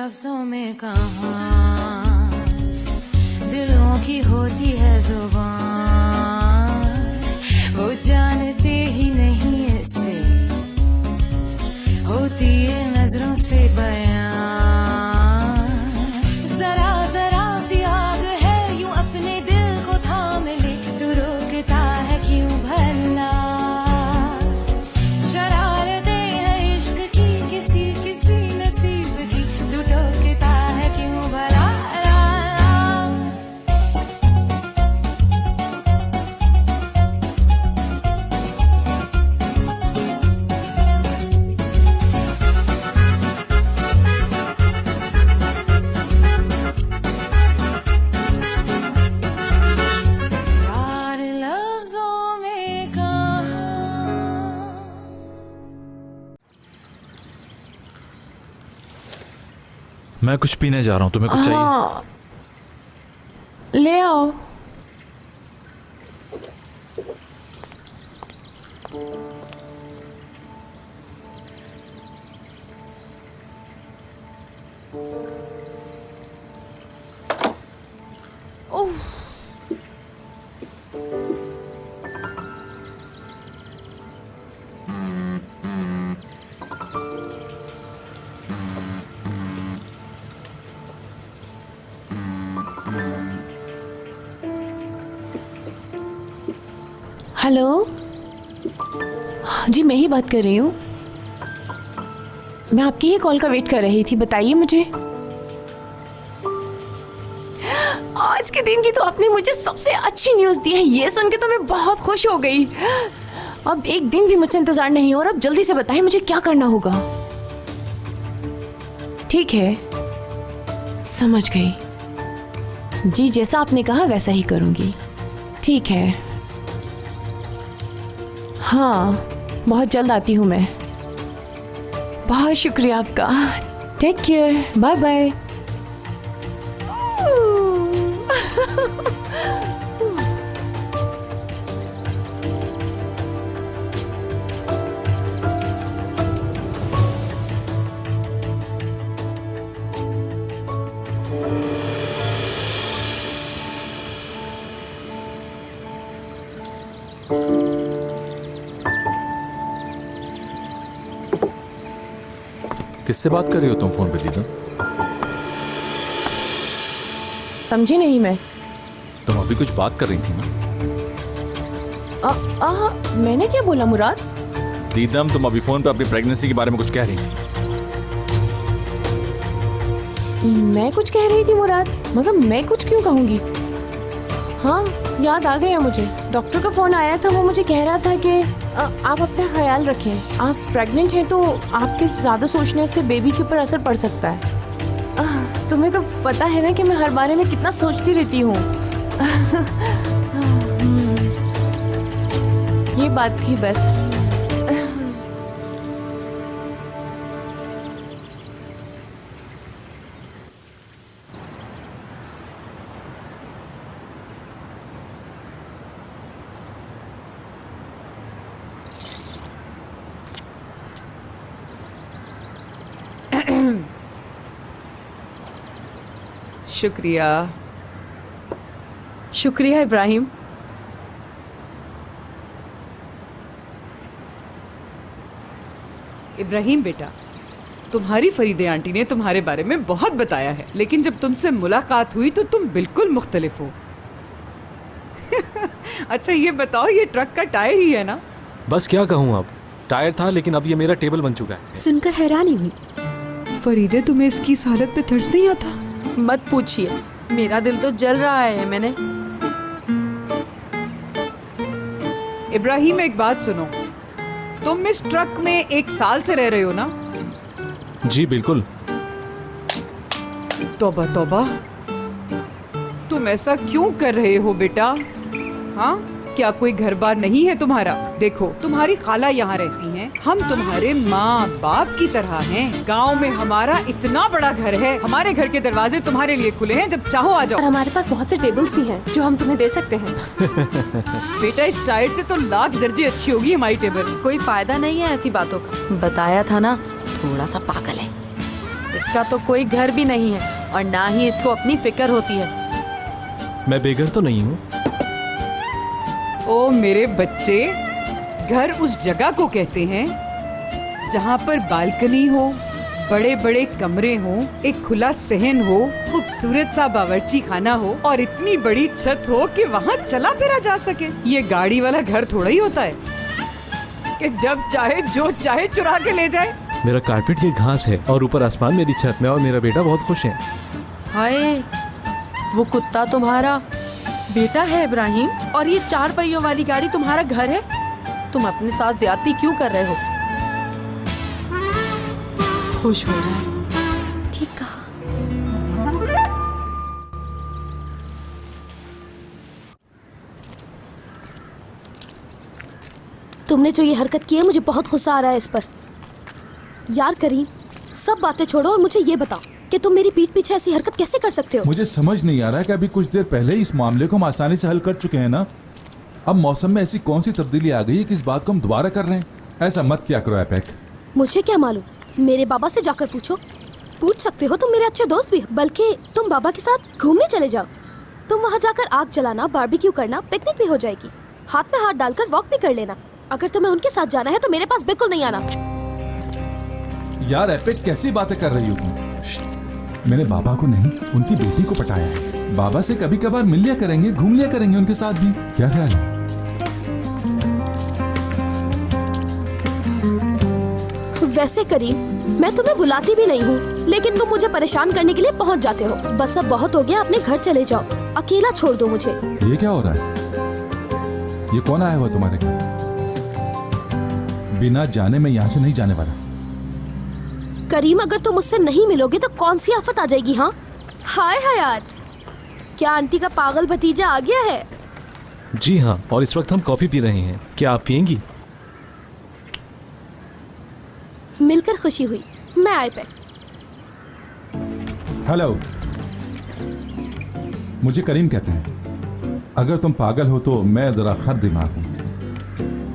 लफ्जों में कहाँ दिलों की होती है जुबान, वो जानते ही नहीं ऐसे होती है नजरों से बयां। जरा जरा सी आग है यूं अपने दिल को थाम ले, तू रोकता है क्यों भला। शरारतें हैं इश्क की किसी किसी नसीब की, तू टोकता है क्यों भला। यार लफ्जों में कहाँ। मैं कुछ पीने जा रहा हूँ, तुम्हें कुछ चाहिए? हाँ, ले आओ। ओह, हेलो। जी मैं ही बात कर रही हूँ। मैं आपकी ही कॉल का वेट कर रही थी, बताइए मुझे। आज के दिन की तो आपने मुझे सबसे अच्छी न्यूज़ दी है, ये सुन के तो मैं बहुत खुश हो गई। अब एक दिन भी मुझसे इंतजार नहीं हो रहा। अब जल्दी से बताइए मुझे क्या करना होगा। ठीक है, समझ गई। जी जैसा आपने कहा वैसा ही करूँगी। ठीक है, हाँ बहुत जल्द आती हूँ मैं। बहुत शुक्रिया आपका। Take care, bye bye. किससे बात कर रही हो तुम फोन पे दीदा? समझी नहीं मैं। तुम अभी कुछ बात कर रही थी ना? मैंने क्या बोला मुराद? दीदम, तुम अभी फोन पे अपनी प्रेगनेंसी के बारे में कुछ कह रही थी। मैं कुछ कह रही थी मुराद, मगर मैं कुछ क्यों कहूँगी? हाँ याद आ गया मुझे। डॉक्टर का फोन आया था, वो मुझे कह रहा था कि आप अपना ख्याल रखें। आप प्रेग्नेंट हैं तो आपके ज़्यादा सोचने से बेबी के ऊपर असर पड़ सकता है। तुम्हें तो पता है ना कि मैं हर बारे में कितना सोचती रहती हूँ। ये बात थी बस। शुक्रिया। शुक्रिया इब्राहिम। इब्राहिम बेटा, तुम्हारी फरीदे आंटी ने तुम्हारे बारे में बहुत बताया है, लेकिन जब तुमसे मुलाकात हुई तो तुम बिल्कुल मुख्तलिफ हो। अच्छा ये बताओ, ये ट्रक का टायर ही है ना? बस क्या कहूँ, अब टायर था लेकिन अब ये मेरा टेबल बन चुका है। सुनकर हैरानी हुई। फरीदे, तुम्हें इसकी इस हालत पे तरस नहीं आता? मत पूछिए, मेरा दिल तो जल रहा है। मैंने इब्राहिम एक बात सुनो, तुम इस ट्रक में 1 साल से रह रहे हो ना? जी बिल्कुल। तौबा तौबा, तुम ऐसा क्यों कर रहे हो बेटा? हाँ, क्या कोई घर बार नहीं है तुम्हारा? देखो, तुम्हारी खाला यहाँ रहती हैं, हम तुम्हारे माँ बाप की तरह हैं। गांव में हमारा इतना बड़ा घर है, हमारे घर के दरवाजे तुम्हारे लिए खुले हैं, जब चाहो आ जाओ। और हमारे पास बहुत से टेबल्स भी हैं जो हम तुम्हें दे सकते हैं। बेटा, इस टाइट से तो लाख दर्जे अच्छी होगी हमारी टेबल। कोई फायदा नहीं है ऐसी बातों का। बताया था ना, थोड़ा सा पागल है। इसका तो कोई घर भी नहीं है और ना ही इसको अपनी फिक्र होती है। मैं बेघर तो नहीं हूँ। ओ मेरे बच्चे, घर उस जगह को कहते हैं जहाँ पर बालकनी हो, बड़े बड़े कमरे हो, एक खुला सहन हो, खूबसूरत सा बावर्ची खाना हो और इतनी बड़ी छत हो कि वहाँ चला फिरा जा सके। ये गाड़ी वाला घर थोड़ा ही होता है कि जब चाहे जो चाहे चुरा के ले जाए। मेरा कारपेट ये घास है और ऊपर आसमान मेरी छत में, और मेरा बेटा बहुत खुश है। हाय, वो कुत्ता तुम्हारा बेटा है इब्राहिम, और ये 4 पहियों वाली गाड़ी तुम्हारा घर है। तुम अपने साथ ज्यादती क्यों कर रहे हो? खुश हो जाए। ठीक कहा। तुमने जो ये हरकत की है मुझे बहुत गुस्सा आ रहा है इस पर। यार करीम, सब बातें छोड़ो और मुझे ये बताओ कि तुम मेरी पीठ पीछे ऐसी हरकत कैसे कर सकते हो? मुझे समझ नहीं आ रहा कि अभी कुछ देर पहले ही इस मामले को हम आसानी से हल कर चुके हैं ना। अब मौसम में ऐसी कौन सी तब्दीली आ गई है कि इस बात को हम दोबारा कर रहे हैं? ऐसा मत क्या करो एपेक। मुझे क्या मालूम, मेरे बाबा से जाकर पूछो। पूछ सकते हो, तुम मेरे अच्छे दोस्त भी हो। बल्कि तुम बाबा के साथ घूमने चले जाओ। तुम वहाँ जाकर आग जलाना, बारबेक्यू करना, पिकनिक भी हो जाएगी। हाथ में हाथ डालकर वॉक भी कर लेना। अगर तुम्हें उनके साथ जाना है तो मेरे पास बिल्कुल नहीं आना। यार एपेक, कैसी बातें कर रही हो तुम? श्श्ट, मैंने बाबा को नहीं, उनकी बेटी को पटाया है। बाबा से कभी कभार मिल लिया करेंगे, घूम लिया करेंगे उनके साथ भी। क्या ख्याल है? वैसे करीम, मैं तुम्हें बुलाती भी नहीं हूँ, लेकिन तुम मुझे परेशान करने के लिए पहुँच जाते हो। बस अब बहुत हो गया, अपने घर चले जाओ। अकेला छोड़ दो मुझे। ये क्या हो रहा है? ये कौन आया हुआ तुम्हारे घर? बिना जाने मैं यहाँ से नहीं जाने वाला। करीम, अगर तुम मुझसे नहीं मिलोगे तो कौन सी आफत आ जाएगी? हाँ हाय हयात, क्या आंटी का पागल भतीजा आ गया है? जी हाँ, और इस वक्त हम कॉफी पी रहे हैं। क्या आप पियेंगी? मिलकर खुशी हुई। मैं आईपैक। हेलो, मुझे करीम कहते हैं। अगर तुम पागल हो तो मैं जरा खर दिमाग हूँ।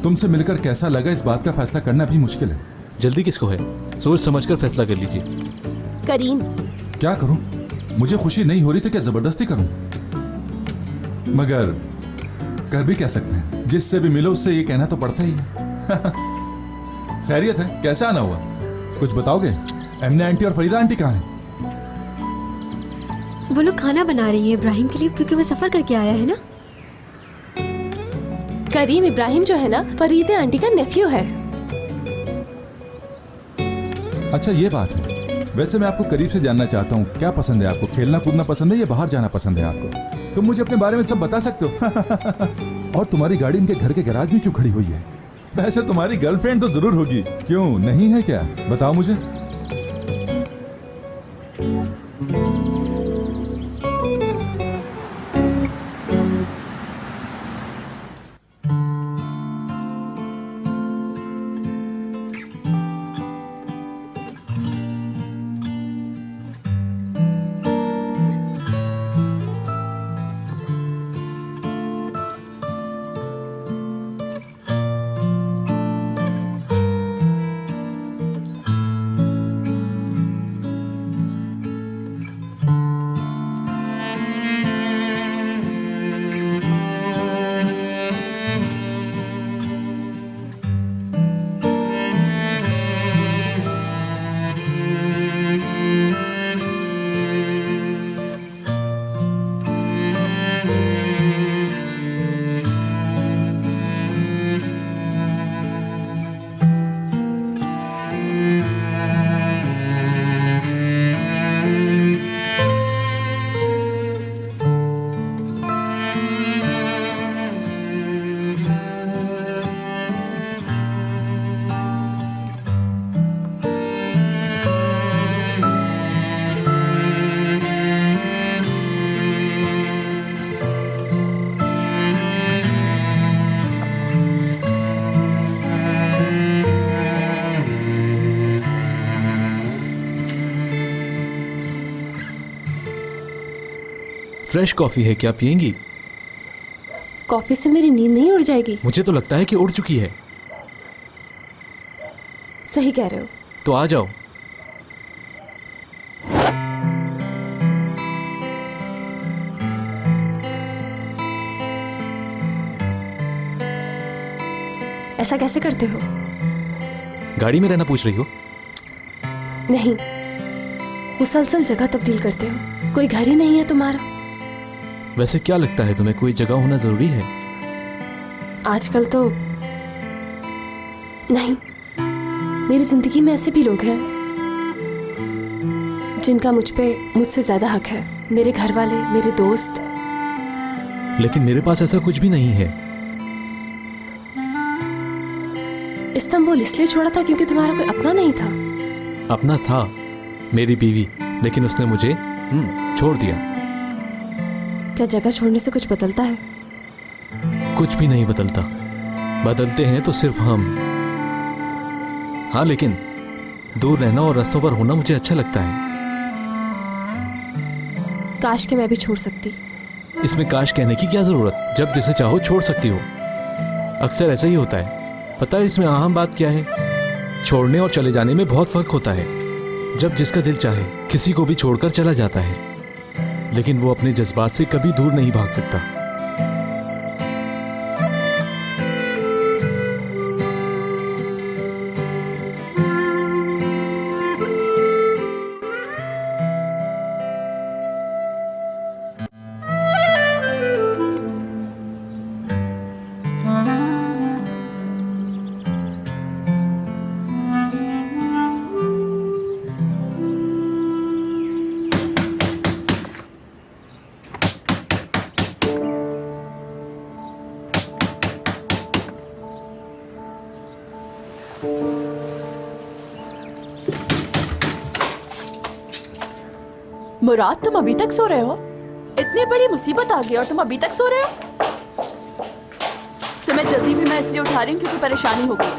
तुमसे मिलकर कैसा लगा इस बात का फैसला करना भी मुश्किल है। जल्दी किसको है? सोच समझकर फैसला कर लीजिए। करीम, क्या करूं? मुझे खुशी नहीं हो रही तो क्या जबरदस्ती करूं? मगर कर भी क्या सकते हैं? जिससे भी मिलो उससे ये कहना तो पड़ता ही है। खैरियत है? कैसा आना हुआ? कुछ बताओगे? एमने आंटी और फरीदा आंटी कहाँ हैं? वो लोग खाना बना रही है इब्राहिम के लिए, क्योंकि वो सफर करके आया है ना। करीम, इब्राहिम जो है ना, फरीदा आंटी का नेफ्यू है। अच्छा, ये बात है। वैसे मैं आपको करीब से जानना चाहता हूँ, क्या पसंद है आपको? खेलना कूदना पसंद है या बाहर जाना पसंद है आपको? तुम मुझे अपने बारे में सब बता सकते हो। और तुम्हारी गाड़ी इनके घर के गैराज में क्यों खड़ी हुई है? वैसे तुम्हारी गर्लफ्रेंड तो जरूर होगी, क्यों नहीं है क्या? बताओ मुझे। फ्रेश कॉफी है, क्या पियेंगी? कॉफी से मेरी नींद नहीं उड़ जाएगी? मुझे तो लगता है कि उड़ चुकी है। सही कह रहे हो। तो आ जाओ। ऐसा कैसे करते हो? गाड़ी में रहना पूछ रही हो? नहीं, मुसलसल जगह तब्दील करते हो। कोई घर ही नहीं है तुम्हारा? वैसे क्या लगता है तुम्हें, कोई जगह होना जरूरी है? आजकल तो नहीं। मेरी जिंदगी में ऐसे भी लोग हैं जिनका मुझसे ज्यादा हक है। मेरे घर वाले, मेरे दोस्त। लेकिन मेरे पास ऐसा कुछ भी नहीं है। इस्तांबुल इसलिए छोड़ा था क्योंकि तुम्हारा कोई अपना नहीं था? अपना था, मेरी बीवी, लेकिन उसने मुझे छोड़ दिया। क्या जगह छोड़ने से कुछ बदलता है? कुछ भी नहीं बदलता। बदलते हैं तो सिर्फ हम। हाँ, लेकिन दूर रहना और रास्तों पर होना मुझे अच्छा लगता है। काश के मैं भी छोड़ सकती। इसमें काश कहने की क्या जरूरत? जब जिसे चाहो छोड़ सकती हो। अक्सर ऐसा ही होता है। पता है इसमें अहम बात क्या है? छोड़ने और चले जाने में बहुत फर्क होता है। जब जिसका दिल चाहे किसी को भी छोड़कर चला जाता है, लेकिन वो अपने जज्बात से कभी दूर नहीं भाग सकता। मुराद, तुम अभी तक सो रहे हो? इतनी बड़ी मुसीबत आ गई और तुम अभी तक सो रहे हो? तुम्हें जल्दी भी मैं इसलिए उठा रही हूँ क्योंकि परेशानी हो गई।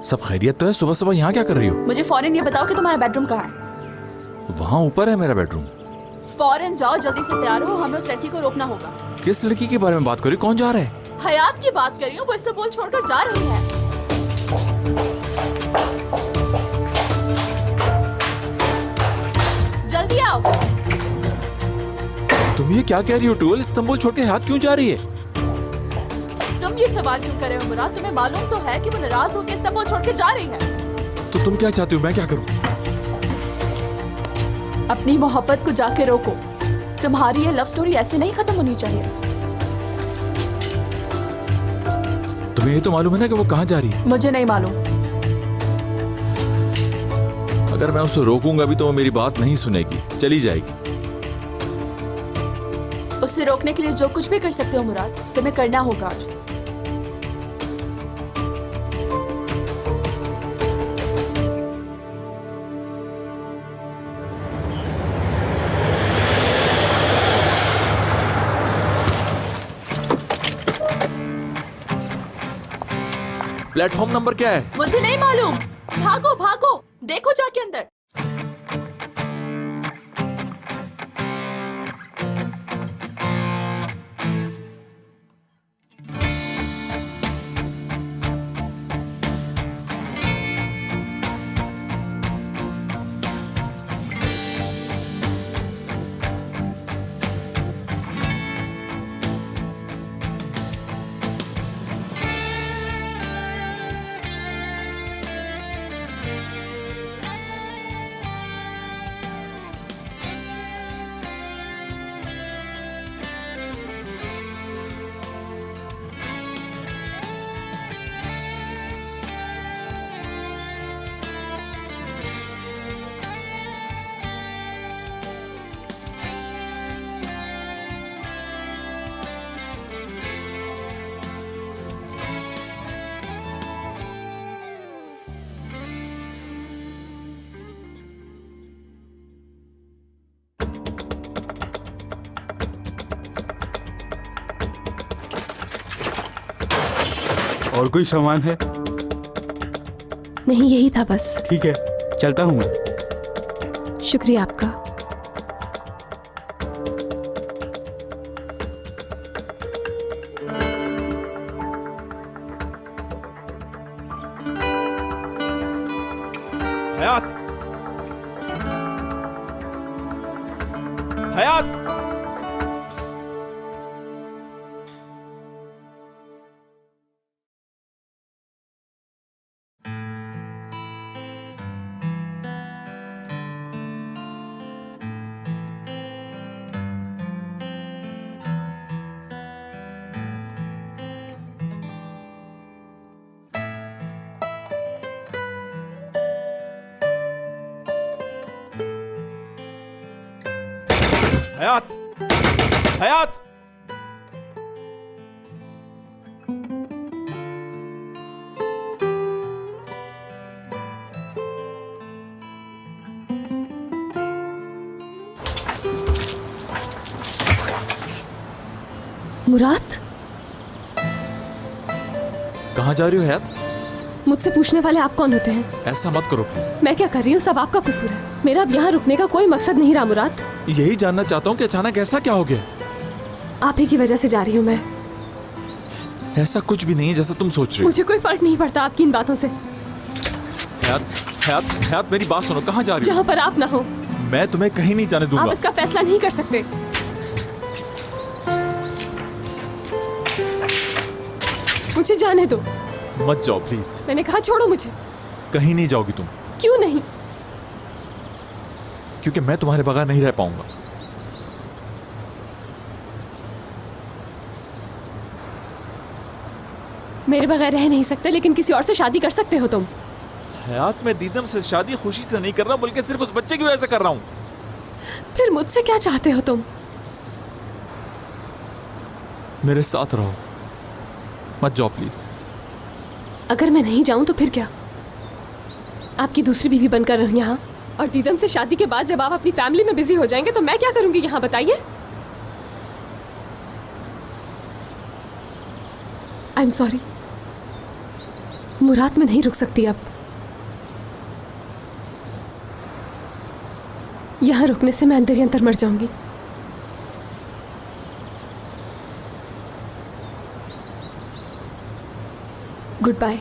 सब खैरियत तो है? सुबह सुबह यहाँ क्या कर रही हो? मुझे फौरन ये बताओ कि तुम्हारा बेडरूम कहाँ है? वहाँ ऊपर है मेरा बेडरूम। फौरन जाओ, जल्दी से तैयार हो, हमें उस लड़की को रोकना होगा। किस लड़की के बारे में बात कर रही हो? कौन जा रहा है? हयात की बात कर रही हूँ, वो इस्तांबुल छोड़कर जा रही है। जल्दी आओ। तुम ये क्या कह रही हो टूल? इस्तांबुल छोड़ के हाथ क्यों जा रही है? तुम ये सवाल क्यों कर रहे हो मुराद? तुम्हें मालूम तो है कि वो नाराज होकर इस्तांबुल छोड़ के जा रही है। तो तुम क्या चाहती हो? मैं क्या करूं? अपनी मोहब्बत को जाके रोको। तुम्हारी ये लव स्टोरी ऐसे नहीं खत्म होनी चाहिए। तुम्हें ये तो मालूम है ना कि वो कहाँ जा रही है? मुझे नहीं मालूम। अगर मैं उसे रोकूंगा भी तो वो मेरी बात नहीं सुनेगी, चली जाएगी। उससे रोकने के लिए जो कुछ भी कर सकते हो मुराद, तुम्हें करना होगा आज। प्लेटफॉर्म नंबर क्या है? मुझे नहीं मालूम। भागो भागो, देखो जाके अंदर। और कोई सामान है? नहीं, यही था बस। ठीक है, चलता हूँ मैं। शुक्रिया आपका। हयात, हयात। हयात, हयात। मुराद, कहाँ जा रही हो हयात? मुझसे पूछने वाले आप कौन होते हैं? ऐसा मत करो प्लीज। मैं क्या कर रही हूँ सब आपका कसूर है। मेरा अब यहाँ रुकने का कोई मकसद नहीं रहा मुराद। यही जानना चाहता हूँ कि अचानक ऐसा क्या हो गया? आप ही की वजह से जा रही हूँ मैं। ऐसा कुछ भी नहीं है जैसा तुम सोच रही हो। मुझे कोई फर्क नहीं पड़ता आपकी इन बातों से। हयात, हयात, हयात, मेरी बात सुनो। कहाँ जा रही हो? जहाँ पर आप ना हो। मैं तुम्हें कहीं नहीं जाने आप दूंगा। इसका फैसला नहीं कर सकते। मुझे जाने दो। मत जाओ प्लीज। मैंने कहा छोड़ो मुझे। कहीं नहीं जाओगी तुम। क्यों नहीं? क्योंकि मैं तुम्हारे बगैर नहीं रह पाऊंगा। मेरे बगैर रह नहीं सकते, लेकिन किसी और से शादी कर सकते हो तुम। हयात, मैं दीदम से शादी खुशी से नहीं कर रहा हूं, बल्कि सिर्फ उस बच्चे की वजह से कर रहा हूं। फिर मुझसे क्या चाहते हो तुम? मेरे साथ रहो, मत जाओ प्लीज। अगर मैं नहीं जाऊं तो फिर क्या? आपकी दूसरी बीवी बनकर रहूं यहाँ, और दीदम से शादी के बाद जब आप अपनी फैमिली में बिजी हो जाएंगे तो मैं क्या करूंगी यहाँ, बताइए? आई एम सॉरी मुराद, मैं नहीं रुक सकती अब। यहाँ रुकने से मैं अंदर ही अंदर मर जाऊंगी। Good bye.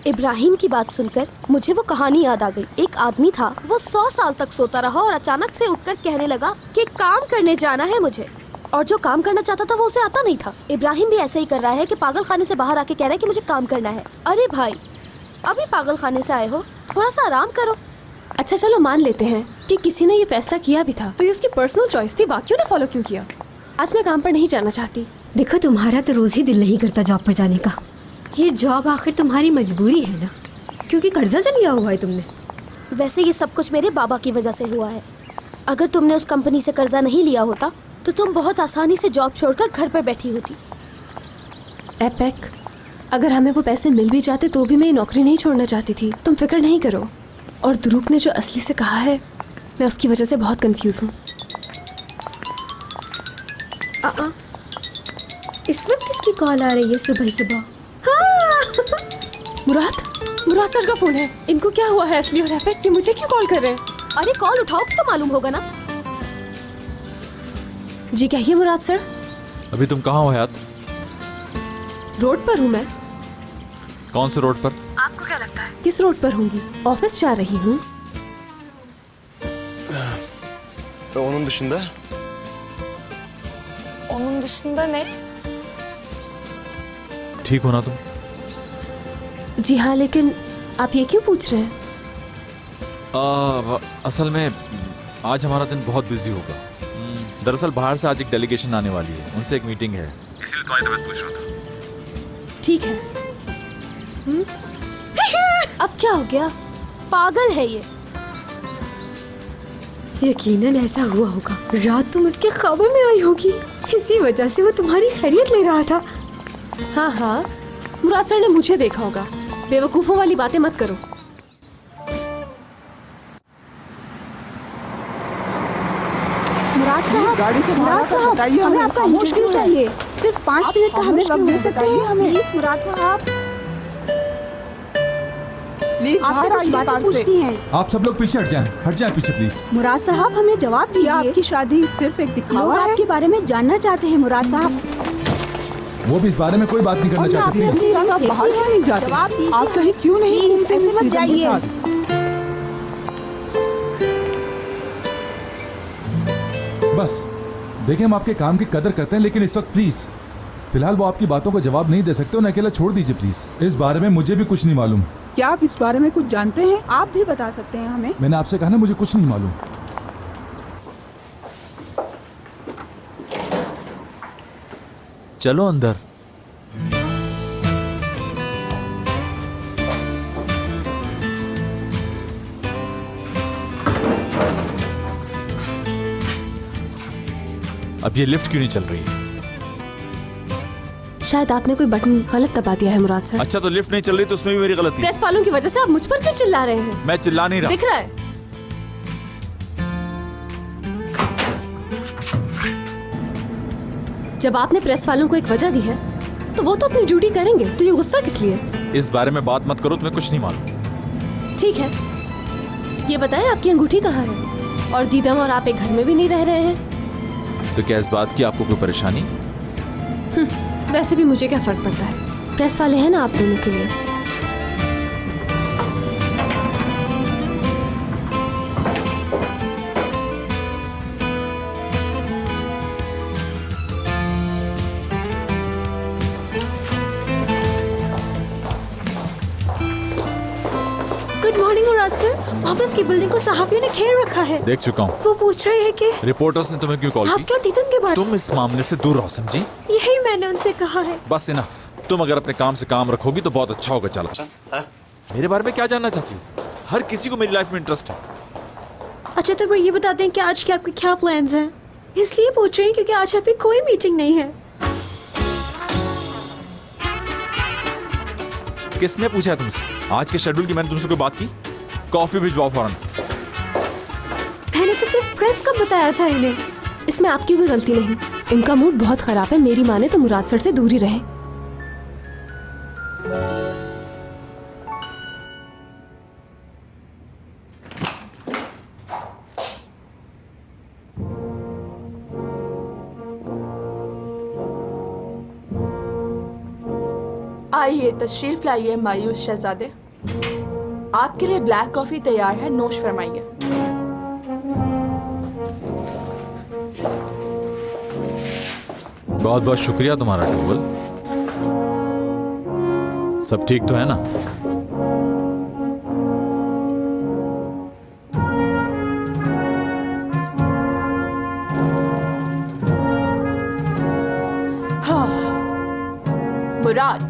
इब्राहिम की बात सुनकर मुझे वो कहानी याद आ गई। एक आदमी था, वो 100 साल तक सोता रहा और अचानक से उठकर कहने लगा कि काम करने जाना है मुझे, और जो काम करना चाहता था वो उसे आता नहीं था। इब्राहिम भी ऐसे ही कर रहा है कि पागल खाने से बाहर आके कह रहा है कि मुझे काम करना है। अरे भाई, अभी पागल खाने से आए हो थोड़ा सा आराम करो। अच्छा चलो मान लेते हैं कि किसी ने ये फैसला किया भी था, तो ये उसकी पर्सनल चॉइस थी, बाकियों ने फॉलो क्यों किया? आज मैं काम पर नहीं जाना चाहती। देखो तुम्हारा तो रोज ही दिल नहीं करता जॉब पर जाने का। ये जॉब आखिर तुम्हारी मजबूरी है ना, क्योंकि कर्जा जो लिया हुआ है तुमने। वैसे ये सब कुछ मेरे बाबा की वजह से हुआ है। अगर तुमने उस कंपनी से कर्जा नहीं लिया होता तो तुम बहुत आसानी से जॉब छोड़कर घर पर बैठी होती। एपेक, अगर हमें वो पैसे मिल भी जाते तो भी मैं ये नौकरी नहीं छोड़ना चाहती थी। तुम फिक्र नहीं करो। और द्रुक ने जो असली से कहा है, मैं उसकी वजह से बहुत कंफ्यूज हूँ। इस वक्त किसकी कॉल आ रही है सुबह सुबह? मुराद सर का फोन है। इनको क्या हुआ है असली और एपेक कि मुझे क्यों कॉल कर रहे हैं? अरे कॉल उठाओ तो मालूम होगा ना। जी कहिए मुराद सर। अभी तुम कहाँ हो हयात? रोड पर हूँ मैं। कौन से रोड पर? आपको क्या लगता है किस रोड पर होंगी? ऑफिस जा रही हूँ। Onun dışında? Onun dışında ne? ठीक हो ना तुम? जी हाँ, लेकिन आप ये क्यों पूछ रहे हैं? असल में आज हमारा दिन बहुत बिजी होगा। दरअसल बाहर से आज एक डेलीगेशन आने वाली है, उनसे एक मीटिंग है, इसलिए तुम्हारी तबीयत पूछ रहा था। ठीक है। अब क्या हो गया? पागल है ये। यकीनन ऐसा हुआ होगा। रात तुम उसके ख्वाबों में आई होगी, इसी वजह से वो तुम्हारी खैरियत ले रहा था। हाँ हाँ, मुराद सर ने मुझे देखा होगा। बेवकूफों वाली बातें मत करो। मुराद साहब बताइए, हमें आपका मुश्किल चाहिए। सिर्फ 5 मिनट का हमें वक्त दे सकते हैं हमें? प्लीज मुराद साहब, प्लीज आपसे कुछ बातें पूछनी है। आप सब लोग पीछे हट जाएं पीछे प्लीज। मुराद साहब हमें जवाब दीजिए। आपकी शादी सिर्फ एक दिखावा है? आपके बारे में जानना चाहते हैं मुराद साहब। वो भी इस बारे में कोई बात नहीं करना चाहते प्लीज। आप बाहर क्यों नहीं जाते? आप कहीं क्यों नहीं घूमते? ऐसे मत जाइए। बस देखिए, हम आपके काम की कदर करते हैं, लेकिन इस वक्त प्लीज फिलहाल वो आपकी बातों को जवाब नहीं दे सकते। उन्हें अकेला छोड़ दीजिए प्लीज। इस बारे में मुझे भी कुछ नहीं मालूम। क्या आप इस बारे में कुछ जानते हैं? आप भी बता सकते हैं हमें। मैंने आपसे कहा ना, मुझे कुछ नहीं मालूम। चलो अंदर। अब ये लिफ्ट क्यों नहीं चल रही है? शायद आपने कोई बटन गलत दबा दिया है मुराद सर। अच्छा, तो लिफ्ट नहीं चल रही तो उसमें भी मेरी गलती है। प्रेस वालों की वजह से आप मुझ पर क्यों चिल्ला रहे हैं? मैं चिल्ला नहीं रहा। दिख रहा है। जब आपने प्रेस वालों को एक वजह दी है तो वो तो अपनी ड्यूटी करेंगे, तो ये गुस्सा किस लिए? इस बारे में बात मत करो, तुम्हें कुछ नहीं मालूम। ठीक है, ये बताएं आपकी अंगूठी कहाँ है? और दीदम और आप एक घर में भी नहीं रह रहे हैं। तो क्या इस बात की आपको कोई परेशानी? वैसे भी मुझे क्या फर्क पड़ता है, प्रेस वाले हैं ना आप दोनों के लिए। गुड मॉर्निंग मुराद सर। ऑफिस की बिल्डिंग को सहाफियों ने घेर रखा है। देख चुका हूँ। वो पूछ रहे हैं कि रिपोर्टर्स ने तुम्हें क्यों कॉल आप की? क्या दीदम के बारे? तुम इस मामले से दूर रहो, समझी? यही मैंने उनसे कहा है। बस इनफ। तुम अगर अपने काम से काम रखोगी तो बहुत अच्छा होगा। चलो। मेरे बारे में क्या जानना चाहती हो? हर किसी को मेरी लाइफ में इंटरेस्ट है। अच्छा तो ये बता दें कि आज के आपके क्या प्लान्स हैं? इसलिए पूछ रहे हैं क्योंकि आज आपकी कोई मीटिंग नहीं है। किसने पूछा है तुमसे? आज के शेड्यूल की मैंने तुमसे कोई बात की? कॉफी भिजवाओ फौरन। मैंने तो सिर्फ प्रेस का बताया था इन्हें। इसमें आपकी कोई गलती नहीं। उनका मूड बहुत खराब है। मेरी माने तो मुराद सर से दूर ही रहे। आइए तशरीफ लाइए मायूस शहजादे। आपके लिए ब्लैक कॉफी तैयार है, नोश फरमाइए। बहुत बहुत शुक्रिया तुम्हारा टूवल। सब ठीक तो है ना? मुराद,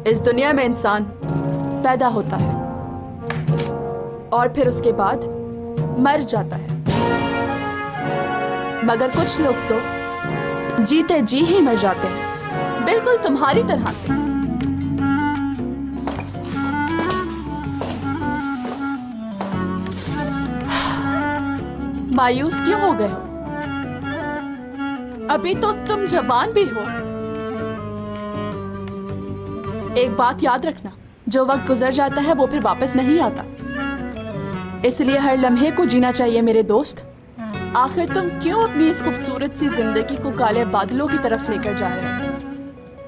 इस दुनिया में इंसान पैदा होता है और फिर उसके बाद मर जाता है, मगर कुछ लोग तो जीते जी ही मर जाते हैं, बिल्कुल तुम्हारी तरह से। मायूस क्यों हो गए हो? अभी तो तुम जवान भी हो। एक बात याद रखना, जो वक्त गुजर जाता है वो फिर वापस नहीं आता, इसलिए हर लम्हे को जीना चाहिए मेरे दोस्त। आखिर तुम क्यों अपनी इस खूबसूरत सी जिंदगी को काले बादलों की तरफ लेकर जा रहे हो?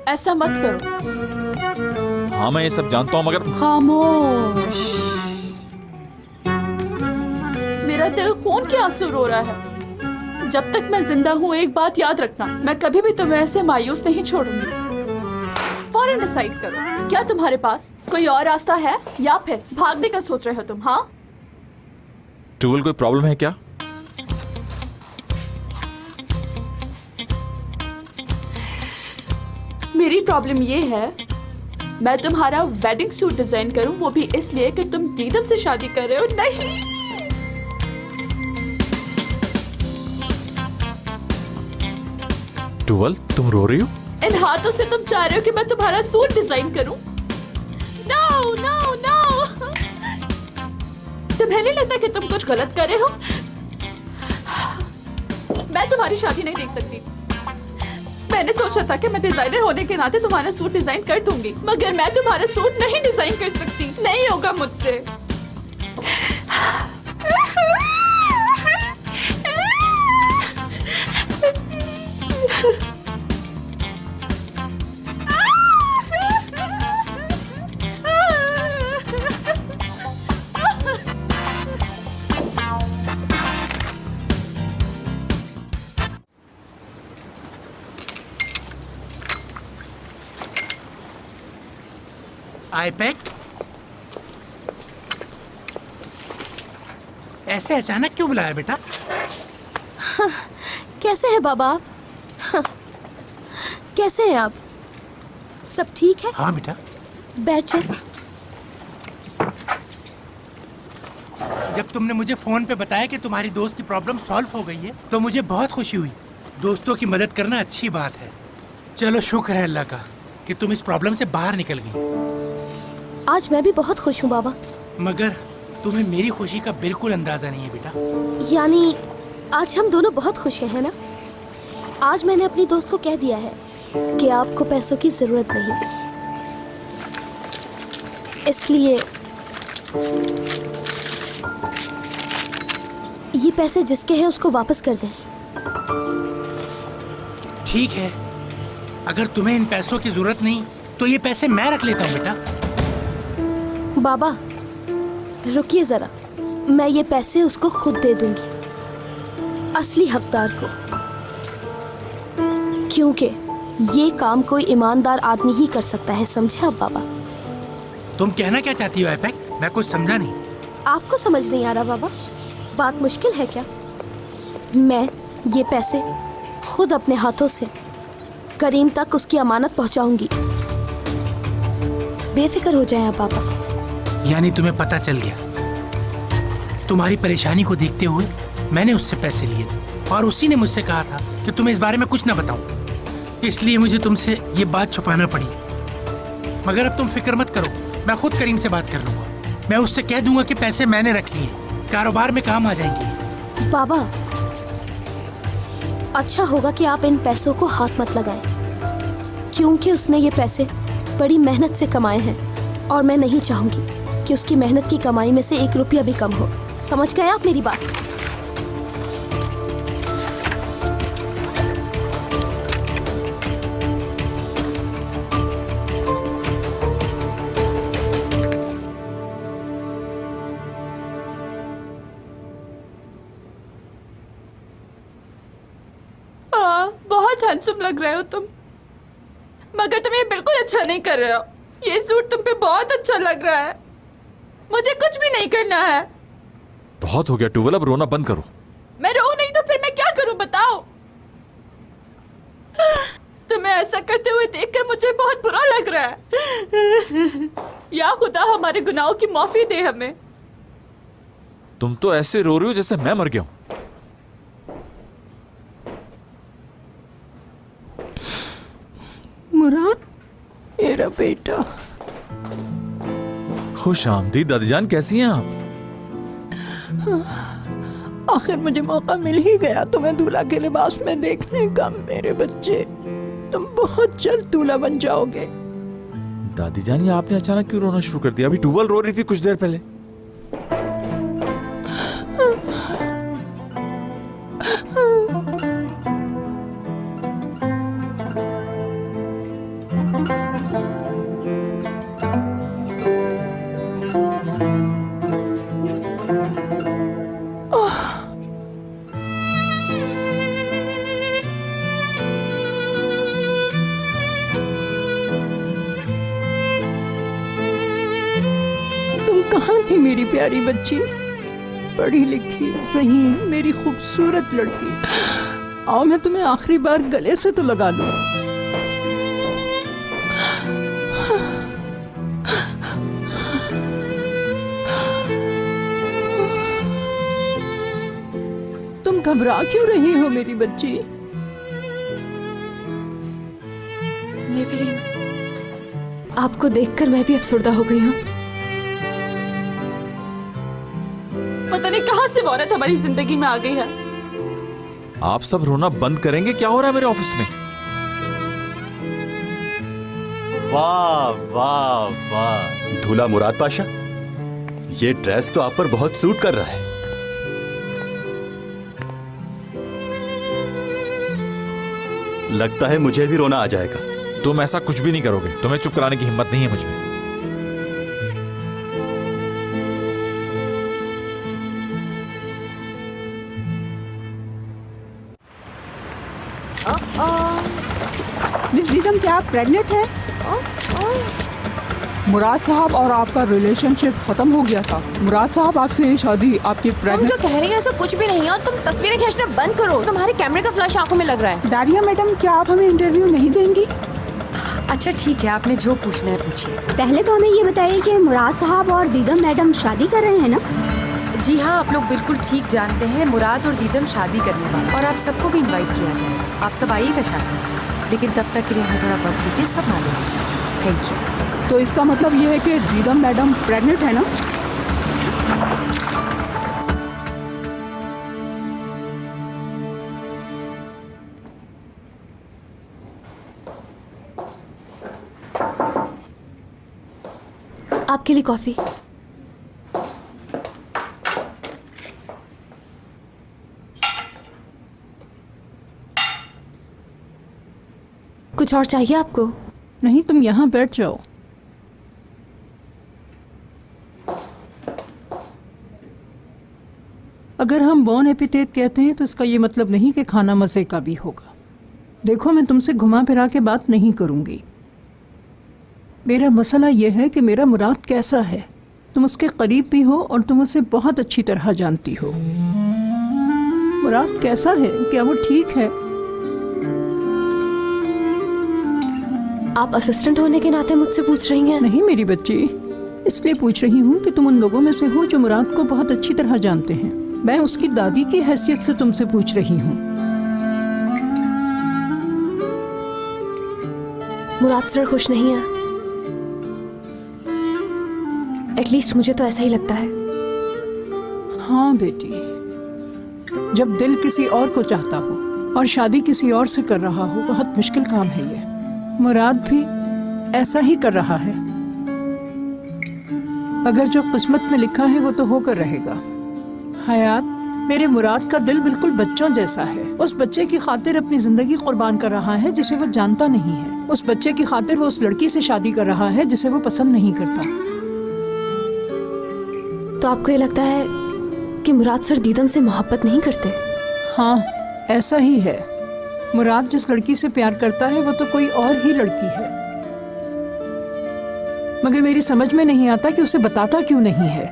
ऐसा मत करो। हाँ मैं ये सब जानता हूँ, मगर खामोश। मेरा दिल खून के आंसू रो रहा है। जब तक मैं जिंदा हूँ एक बात याद रखना, मैं कभी भी तुम्हें ऐसे मायूस नहीं छोड़ूंगी। फौरन डिसाइड करो, क्या तुम्हारे पास कोई और रास्ता है या फिर भागने का सोच रहे हो तुम? हाँ टूवल, कोई प्रॉब्लम है क्या? मेरी प्रॉब्लम ये है, मैं तुम्हारा वेडिंग सूट डिजाइन करूं, वो भी इसलिए कि तुम दीदम से शादी कर रहे हो। नहीं, टूवल तुम रो रही हो? इन हाथों से तुम चाह रहे हो कि मैं तुम्हारा सूट डिजाइन करूं? नो नो नो, तुम्हें नहीं लगता कि तुम कुछ गलत कर रहे हो? मैं तुम्हारी शादी नहीं देख सकती। मैंने सोचा था कि मैं डिजाइनर होने के नाते तुम्हारा सूट डिजाइन कर दूंगी, मगर मैं तुम्हारा सूट नहीं डिजाइन कर सकती, नहीं होगा मुझसे। आईपैक, ऐसे अचानक क्यों बुलाया बेटा? हाँ, कैसे हैं बाबा आप? हाँ, कैसे हैं आप? सब ठीक है? हाँ बेटा। बैठ जाओ। जब तुमने मुझे फोन पे बताया कि तुम्हारी दोस्त की प्रॉब्लम सॉल्व हो गई है तो मुझे बहुत खुशी हुई। दोस्तों की मदद करना अच्छी बात है। चलो शुक्र है अल्लाह का कि तुम इस प्रॉब्लम से बाहर निकल गई। आज मैं भी बहुत खुश हूँ बाबा। मगर तुम्हें मेरी खुशी का बिल्कुल अंदाजा नहीं है बेटा। यानी आज हम दोनों बहुत खुश हैं, है ना? आज मैंने अपनी दोस्त को कह दिया है कि आपको पैसों की जरूरत नहीं, इसलिए ये पैसे जिसके हैं उसको वापस कर दें। ठीक है, अगर तुम्हें इन पैसों की जरूरत नहीं तो ये पैसे मैं रख लेता हूँ बेटा। बाबा रुकिए जरा, मैं ये पैसे उसको खुद दे दूंगी, असली हकदार को, क्योंकि ये काम कोई ईमानदार आदमी ही कर सकता है, समझे आप बाबा? तुम कहना क्या चाहती हो आईपैक? मैं कुछ समझा नहीं। आपको समझ नहीं आ रहा बाबा? बात मुश्किल है क्या? मैं ये पैसे खुद अपने हाथों से करीम तक उसकी अमानत पहुंचाऊंगी। बेफिक्र हो जाएं आप बाबा। यानी तुम्हें पता चल गया? तुम्हारी परेशानी को देखते हुए मैंने उससे पैसे लिए थे और उसी ने मुझसे कहा था कि तुम्हें इस बारे में कुछ ना बताऊं, इसलिए मुझे तुमसे ये बात छुपाना पड़ी। मगर अब तुम फिक्र मत करो, मैं खुद करीम से बात कर लूंगा। मैं उससे कह दूंगा कि पैसे मैंने रख लिए, कारोबार में काम आ जाएंगे। बाबा अच्छा होगा कि आप इन पैसों को हाथ मत लगाएं, क्योंकि उसने ये पैसे बड़ी मेहनत से कमाए हैं और मैं नहीं चाहूंगी कि उसकी मेहनत की कमाई में से 1 रुपया भी कम हो। समझ गए आप मेरी बात? बहुत हैंडसम लग रहे हो तुम, मगर तुम ये बिल्कुल अच्छा नहीं कर रहे हो। ये सूट तुम पे बहुत अच्छा लग रहा है। मुझे कुछ भी नहीं करना है। बहुत हो गया टूवल, अब रोना बंद करो। मैं रो नहीं तो फिर मैं क्या करूं बताओ? तुम्हें ऐसा करते हुए देखकर मुझे बहुत बुरा लग रहा है। या खुदा हमारे गुनाहों की माफी दे हमें। तुम तो ऐसे रो रही हो जैसे मैं मर गया हूं। मुराद, मेरा बेटा। खुश आमदीद दादीजान, कैसी हैं आप? आखिर मुझे मौका मिल ही गया तुम्हें दूल्हा के लिबास में देखने का। मेरे बच्चे, तुम बहुत जल्द दूल्हा बन जाओगे। दादीजान, ये आपने अचानक क्यों रोना शुरू कर दिया? अभी टूवल रो रही थी कुछ देर पहले। कहाँ थी मेरी प्यारी बच्ची, पढ़ी लिखी ज़हीन मेरी खूबसूरत लड़की। आओ मैं तुम्हें आखिरी बार गले से तो लगा लूं। तुम घबरा क्यों रही हो मेरी बच्ची? मैं भी आपको देखकर मैं भी अफसरदा हो गई हूँ। पता नहीं कहां से वो औरत हमारी जिंदगी में आ गई है। आप सब रोना बंद करेंगे? क्या हो रहा है मेरे ऑफिस में? वाह वाह वाह, दूल्हा मुराद पाशा, ये ड्रेस तो आप पर बहुत सूट कर रहा है। लगता है मुझे भी रोना आ जाएगा। तुम ऐसा कुछ भी नहीं करोगे। तुम्हें चुप कराने की हिम्मत नहीं है मुझ में। मिस दीदम, क्या आप प्रेग्नेंट हैं? मुराद साहब और आपका रिलेशनशिप खत्म हो गया था। मुराद साहब आपसे ये शादी आपकी तुम जो कह रही हो ऐसा कुछ भी नहीं है और तुम तस्वीरें खींचना बंद करो। तुम्हारे कैमरे का फ्लैश आंखों में लग रहा है। दारिया मैडम, क्या आप हमें इंटरव्यू नहीं देंगी? अच्छा ठीक है, आपने जो पूछना है पूछिए। पहले तो हमें ये बताइए कि मुराद साहब और दीदम मैडम शादी कर रहे हैं ना? जी हाँ, आप लोग बिल्कुल ठीक जानते हैं, मुराद और दीदम शादी करने वाले और आप सबको भी इनवाइट किया जाएगा। आप सब आइएगा शादी, लेकिन तब तक के लिए हमें थोड़ा वक्त दीजिए, सब मालूम हो जाएगा। Thank you. तो इसका मतलब ये है कि दीदम मैडम प्रेग्नेंट है ना? आपके लिए कॉफी। कुछ और चाहिए आपको? नहीं, तुम यहाँ बैठ जाओ। अगर हम बॉन एपिथेट कहते हैं तो इसका ये मतलब नहीं कि खाना मज़े का भी होगा। देखो, मैं तुमसे घुमा फिरा के बात नहीं करूँगी। मेरा मसला ये है कि मेरा मुराद कैसा है। तुम उसके करीब भी हो और तुम उसे बहुत अच्छी तरह जानती हो। मुराद कैसा है? क्या वो ठीक है? आप असिस्टेंट होने के नाते मुझसे पूछ रही हैं? नहीं मेरी बच्ची, इसलिए पूछ रही हूँ कि तुम उन लोगों में से हो जो मुराद को बहुत अच्छी तरह जानते हैं। मैं उसकी दादी की हैसियत से तुमसे पूछ रही हूँ। मुराद सर खुश नहीं है। एटलीस्ट मुझे तो ऐसा ही लगता है। हाँ बेटी, जब दिल किसी और को चाहता हो और शादी किसी और से कर रहा हो, बहुत मुश्किल काम है ये। मुराद भी ऐसा ही कर रहा है। अगर जो किस्मत में लिखा है वो तो होकर रहेगा। हयात, मेरे मुराद का दिल बिल्कुल बच्चों जैसा है। उस बच्चे की खातिर अपनी जिंदगी कुर्बान कर रहा है जिसे वो जानता नहीं है। उस बच्चे की खातिर वो उस लड़की से शादी कर रहा है जिसे वो पसंद नहीं करता। तो आपको ये लगता है कि मुराद सर दीदम से मोहब्बत नहीं करते? हाँ, ऐसा ही है। मुराद जिस लड़की से प्यार करता है वो तो कोई और ही लड़की है, मगर मेरी समझ में नहीं आता कि उसे बताता क्यों नहीं है।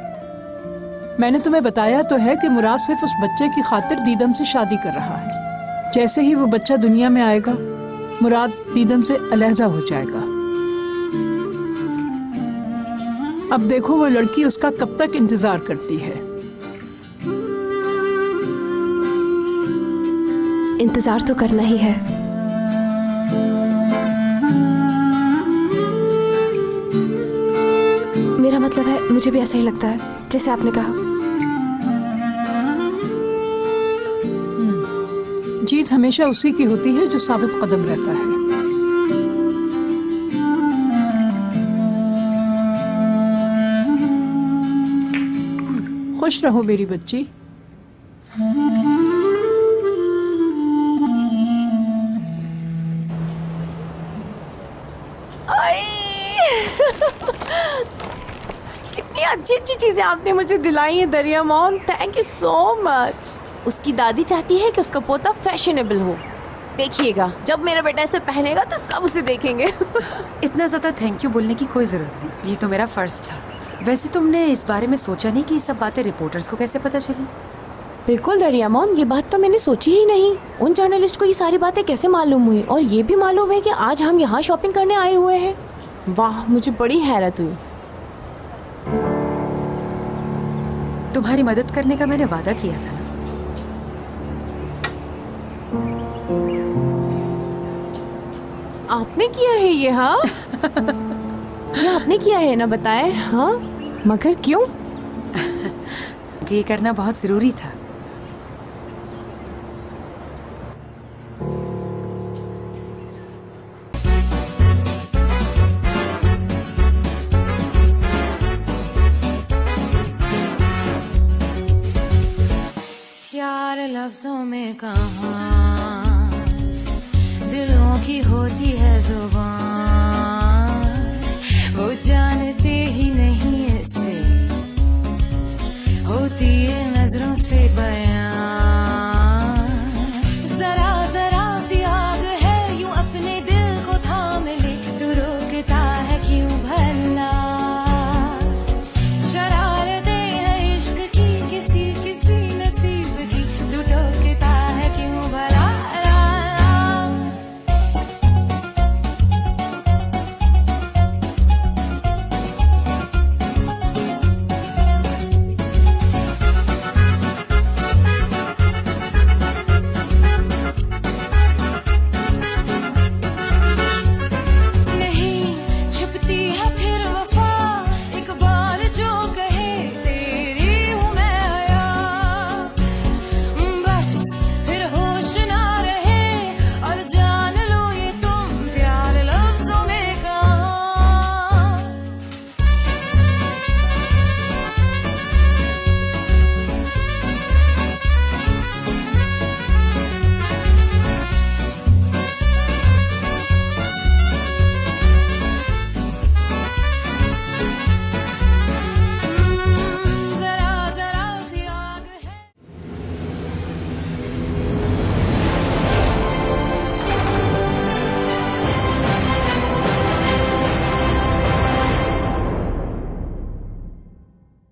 मैंने तुम्हें बताया तो है कि मुराद सिर्फ उस बच्चे की खातिर दीदम से शादी कर रहा है। जैसे ही वो बच्चा दुनिया में आएगा, मुराद दीदम से अलहदा हो जाएगा। अब देखो वो लड़की उसका कब तक इंतजार करती है। इंतजार तो करना ही है। मेरा मतलब है मुझे भी ऐसा ही लगता है जैसे आपने कहा। जीत हमेशा उसी की होती है जो साबित कदम रहता है। खुश रहो मेरी बच्ची। कितनी अच्छी अच्छी चीजें आपने मुझे दिलाई हैं दरिया mom, thank you so much. उसकी दादी चाहती है कि उसका पोता फैशनेबल हो। देखिएगा जब मेरा बेटा इसे पहनेगा तो सब उसे देखेंगे। इतना ज्यादा थैंक यू बोलने की कोई जरूरत नहीं, ये तो मेरा फर्ज था। वैसे तुमने इस बारे में सोचा नहीं कि ये सब बातें रिपोर्टर्स को कैसे पता चली? बिल्कुल दरिया मॉम, ये बात तो मैंने सोची ही नहीं। उन जर्नलिस्ट को ये सारी बातें कैसे मालूम हुई? और ये भी मालूम है कि आज हम यहाँ शॉपिंग करने आए हुए हैं। वाह, मुझे बड़ी हैरत हुई। तुम्हारी मदद करने का मैंने वादा किया था ना। आपने किया है ये? हाँ ये आपने किया है ना, बताएं। हाँ मगर क्यों? ये करना बहुत जरूरी था। प्यार लफ्जों में कहाँ, दिलों की होती है जुबान।